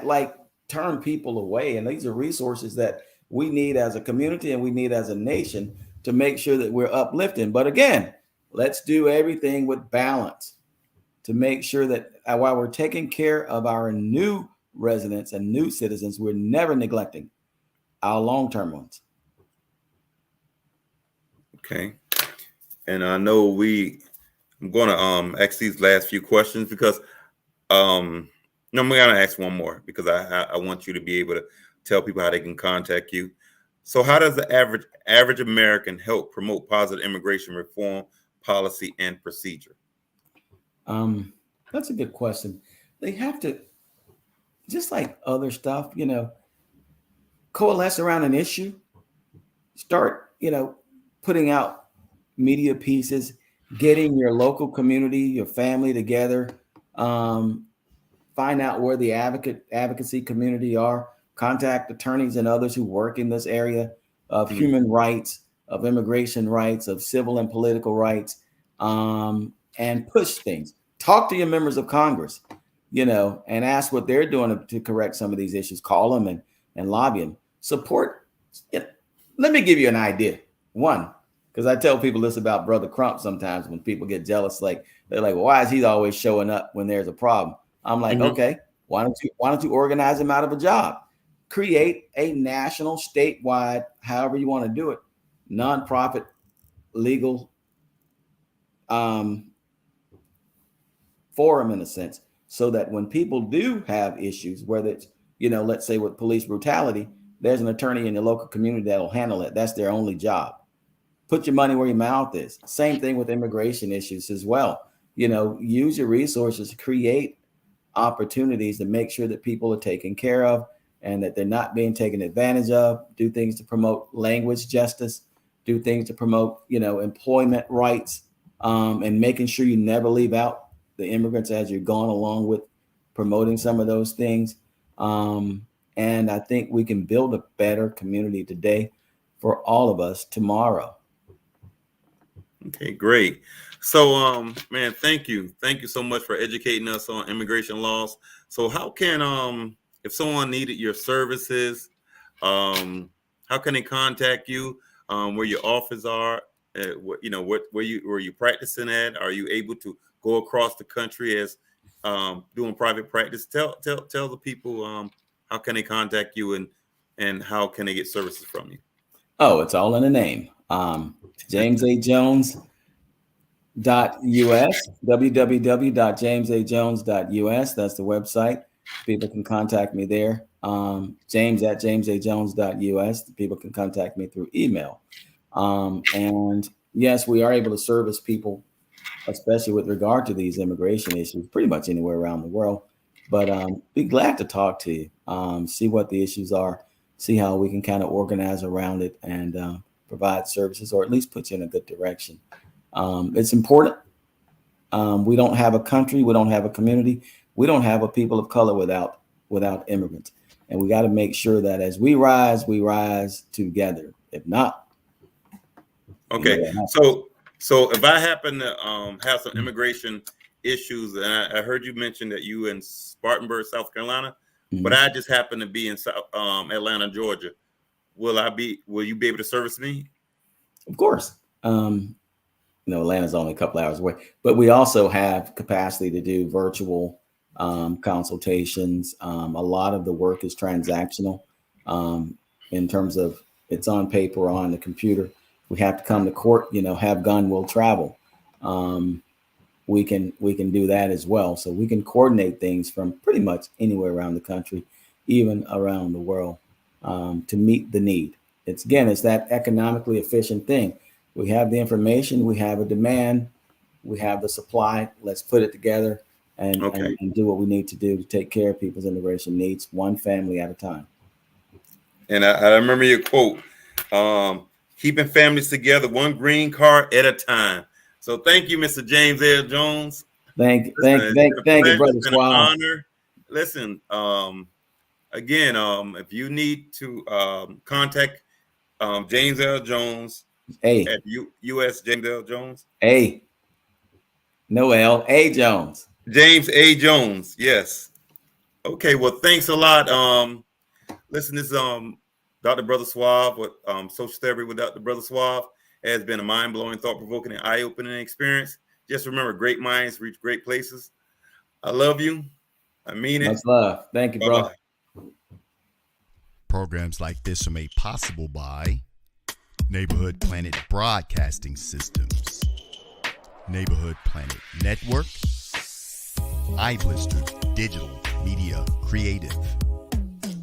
like turn people away. And these are resources that we need as a community and we need as a nation to make sure that we're uplifting. But again, let's do everything with balance to make sure that while we're taking care of our new residents and new citizens, we're never neglecting our long-term ones. Okay. And I know I'm going to ask these last few questions because no, I'm going to ask one more because I want you to be able to tell people how they can contact you. So how does the average American help promote positive immigration reform, policy, and procedure? That's a good question. They have to, just like other stuff, coalesce around an issue, start, putting out media pieces, getting your local community, your family together, find out where the advocacy community are, contact attorneys and others who work in this area of human rights, of immigration rights, of civil and political rights, and push things. Talk to your members of Congress, and ask what they're doing to correct some of these issues. Call them and lobby them. Support. Let me give you an idea. One, because I tell people this about Brother Crump sometimes when people get jealous, they're like, well, why is he always showing up when there's a problem? I'm like, okay, why don't you organize him out of a job? Create a national, statewide, however you want to do it, nonprofit, legal forum in a sense, so that when people do have issues, whether it's, let's say with police brutality, there's an attorney in your local community that'll handle it. That's their only job. Put your money where your mouth is. Same thing with immigration issues as well. Use your resources to create opportunities to make sure that people are taken care of and that they're not being taken advantage of. Do things to promote language justice, do things to promote, employment rights, and making sure you never leave out the immigrants as you're going along with promoting some of those things. And I think we can build a better community today for all of us tomorrow. Okay, great. So, man, thank you. Thank you so much for educating us on immigration laws. So how can, if someone needed your services, how can they contact you? Where your office are? Where you practicing at? Are you able to go across the country as doing private practice? Tell the people how can they contact you and how can they get services from you? Oh, it's all in the name. James A. Jones.us, www.jamesajones.us. That's the website. People can contact me there. James@jamesajones.us. People can contact me through email. And yes, we are able to service people, especially with regard to these immigration issues, pretty much anywhere around the world. But be glad to talk to you, see what the issues are, see how we can kind of organize around it and provide services, or at least put you in a good direction. It's important. We don't have a country, we don't have a community, we don't have a people of color without immigrants. And we got to make sure that as we rise together. If not. Okay. So if I happen to have some immigration issues, and I heard you mention that you in Spartanburg, South Carolina, but I just happen to be in Atlanta, Georgia. Will you be able to service me? Of course. Atlanta's only a couple hours away, but we also have capacity to do virtual consultations. A lot of the work is transactional in terms of it's on paper or on the computer. We have to come to court, have gun will travel. We can do that as well. So we can coordinate things from pretty much anywhere around the country, even around the world, to meet the need. It's that economically efficient thing. We have the information, we have a demand, we have the supply. Let's put it together and do what we need to do to take care of people's immigration needs, one family at a time. And I remember your quote, keeping families together, one green card at a time. So thank you, Mr. James L. Jones. Thank you, brother Suave. Honor. Listen, again, if you need to contact James L. Jones at U.S. James L. Jones. Noel A. Jones. James A. Jones. Yes. Okay. Well, thanks a lot. Listen, this Dr. Brother Suave with Social Therapy with Dr. Brother Suave has been a mind-blowing, thought-provoking, and eye-opening experience. Just remember, great minds reach great places. I love you. I mean it. Much love. Thank you, bro. Bye-bye. Programs like this are made possible by Neighborhood Planet Broadcasting Systems, Neighborhood Planet Network, iBlister Digital Media Creative,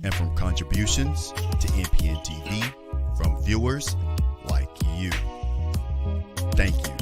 and from contributions to NPN TV from viewers like you. Thank you.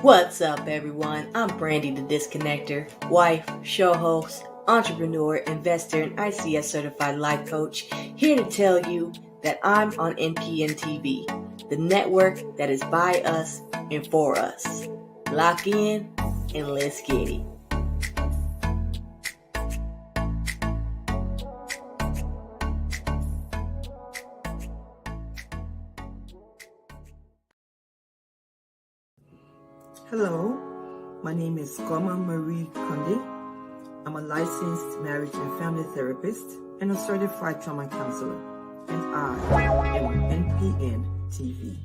What's up, everyone? I'm Brandy the Disconnector, wife, show host, entrepreneur, investor, and ICS certified life coach, here to tell you that I'm on NPN TV, the network that is by us and for us. Lock in and let's get it. Hello, my name is Goma Marie Conde. I'm a licensed marriage and family therapist and a certified trauma counselor, and I am on NPN TV.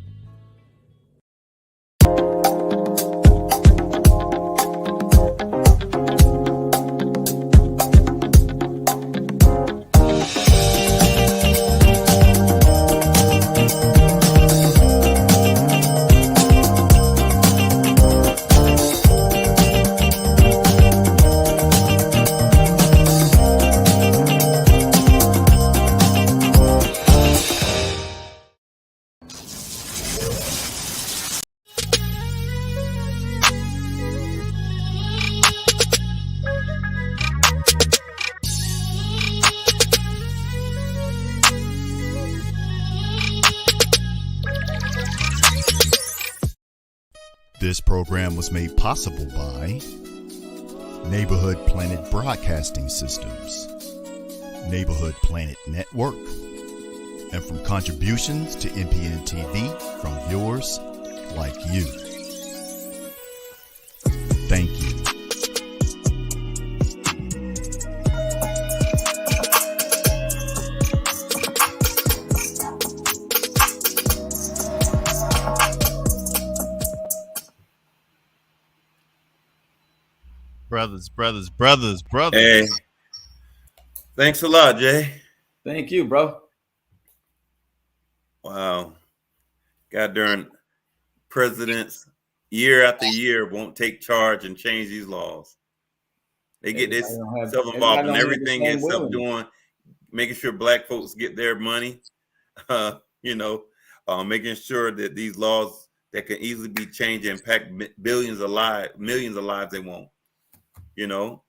This program was made possible by Neighborhood Planet Broadcasting Systems, Neighborhood Planet Network, and from contributions to NPN TV from viewers like you. Thank you. Brothers. Hey, thanks a lot, Jay. Thank you, bro. Wow. God darn, presidents year after year won't take charge and change these laws. They get this self-involved in everything except doing, making sure black folks get their money. making sure that these laws that can easily be changed and impact billions of lives, millions of lives, they won't. You know,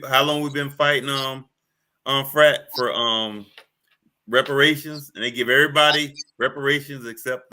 how long we've been fighting frat for reparations, and they give everybody reparations except